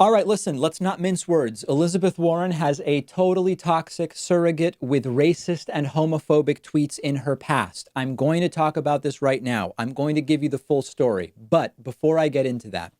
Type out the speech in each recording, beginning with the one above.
All right, listen, let's not mince words. Elizabeth Warren has a totally toxic surrogate with racist and homophobic tweets in her past. I'm going to talk about this right now. I'm going to give you the full story. But before I get into that,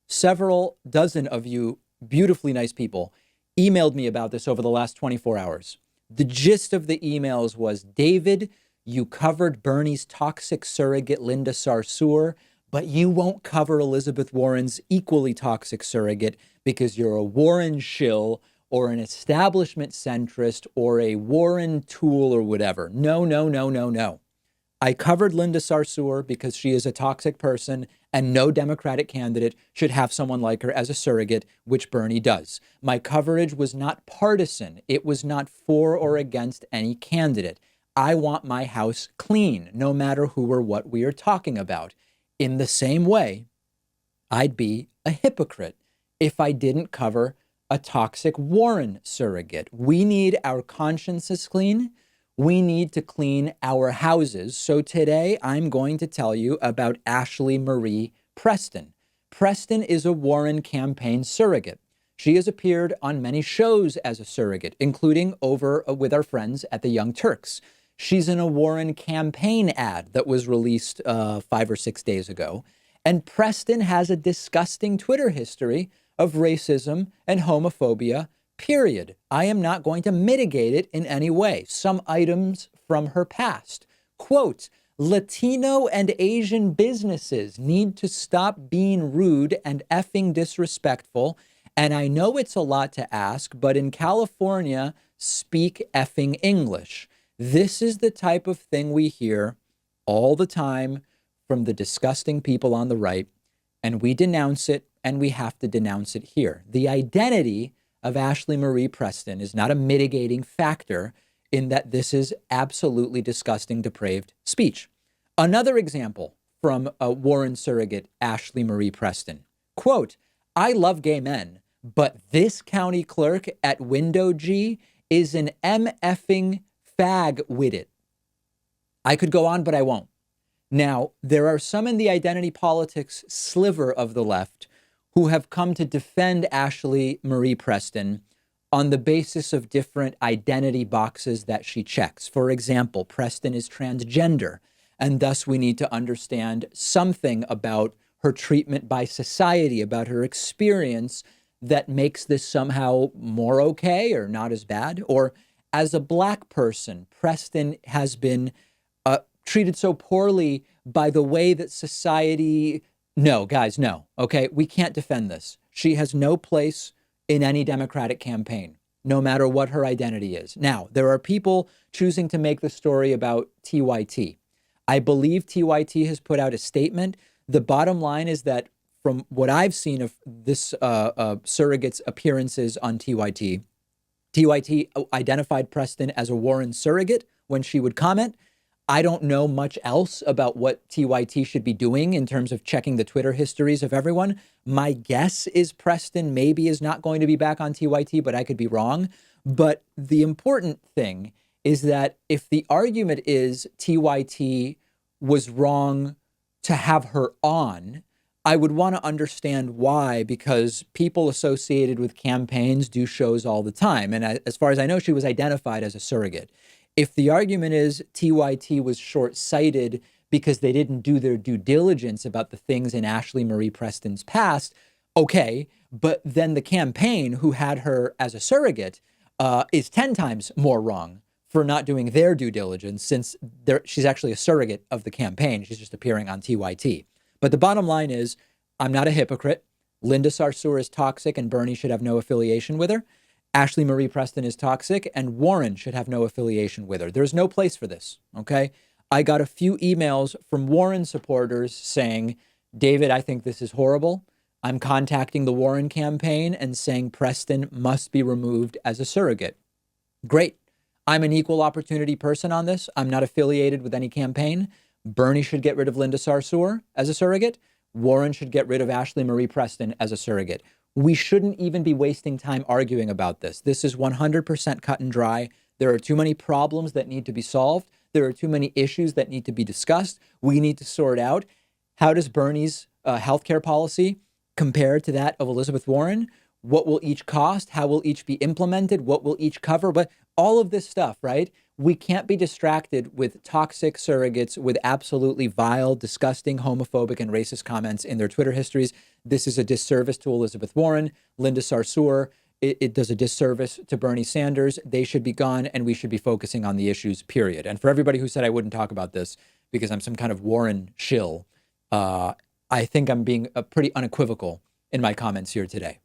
several dozen of you beautifully nice people emailed me about this over the last 24 hours. The gist of the emails was, David, you covered Bernie's toxic surrogate, Linda Sarsour, but you won't cover Elizabeth Warren's equally toxic surrogate because you're a Warren shill or an establishment centrist or a Warren tool or whatever. No, no, no, no, no. I covered Linda Sarsour because she is a toxic person and no Democratic candidate should have someone like her as a surrogate, which Bernie does. My coverage was not partisan. It was not for or against any candidate. I want my house clean, no matter who or what we are talking about. In the same way, I'd be a hypocrite if I didn't cover a toxic Warren surrogate. We need our consciences clean. We need to clean our houses. So today I'm going to tell you about Ashlee Marie Preston. Preston is a Warren campaign surrogate. She has appeared on many shows as a surrogate, including over with our friends at the Young Turks. She's in a Warren campaign ad that was released 5 or 6 days ago. And Preston has a disgusting Twitter history of racism and homophobia, period. I am not going to mitigate it in any way. Some items from her past. Quote, Latino and Asian businesses need to stop being rude and effing disrespectful. And I know it's a lot to ask, but in California, speak effing English. This is the type of thing we hear all the time from the disgusting people on the right, and we denounce it, and we have to denounce it here. The identity of Ashlee Marie Preston is not a mitigating factor in that this is absolutely disgusting, depraved speech. Another example from a Warren surrogate, Ashlee Marie Preston. Quote, I love gay men, but this county clerk at Window G is an MFing fag with it. I could go on, but I won't. Now, there are some in the identity politics sliver of the left who have come to defend Ashlee Marie Preston on the basis of different identity boxes that she checks. For example, Preston is transgender, and thus we need to understand something about her treatment by society, about her experience that makes this somehow more okay or not as bad. Or as a Black person, Preston has been treated so poorly by the way that society... No, guys, no. Okay, we can't defend this. She has no place in any Democratic campaign, no matter what her identity is. Now, there are people choosing to make the story about TYT. I believe TYT has put out a statement. The bottom line is that from what I've seen of this surrogate's appearances on TYT, TYT identified Preston as a Warren surrogate when she would comment. I don't know much else about what TYT should be doing in terms of checking the Twitter histories of everyone. My guess is Preston maybe is not going to be back on TYT, but I could be wrong. But the important thing is that if the argument is TYT was wrong to have her on, I would want to understand why, because people associated with campaigns do shows all the time. And as far as I know, she was identified as a surrogate. If the argument is TYT was short-sighted because they didn't do their due diligence about the things in Ashlee Marie Preston's past, okay, but then the campaign who had her as a surrogate is 10 times more wrong for not doing their due diligence, since she's actually a surrogate of the campaign. She's just appearing on TYT. But the bottom line is, I'm not a hypocrite. Linda Sarsour is toxic and Bernie should have no affiliation with her. Ashlee Marie Preston is toxic and Warren should have no affiliation with her. There's no place for this, okay? I got a few emails from Warren supporters saying, David, I think this is horrible. I'm contacting the Warren campaign and saying Preston must be removed as a surrogate. Great. I'm an equal opportunity person on this. I'm not affiliated with any campaign. Bernie should get rid of Linda Sarsour as a surrogate. Warren should get rid of Ashlee Marie Preston as a surrogate. We shouldn't even be wasting time arguing about this. This is 100% cut and dry. There are too many problems that need to be solved. There are too many issues that need to be discussed. We need to sort out, how does Bernie's healthcare policy compare to that of Elizabeth Warren? What will each cost? How will each be implemented? What will each cover? But all of this stuff, right? We can't be distracted with toxic surrogates with absolutely vile, disgusting, homophobic, and racist comments in their Twitter histories. This is a disservice to Elizabeth Warren, Linda Sarsour. It does a disservice to Bernie Sanders. They should be gone, and we should be focusing on the issues, period. And for everybody who said I wouldn't talk about this because I'm some kind of Warren shill, I think I'm being pretty unequivocal in my comments here today.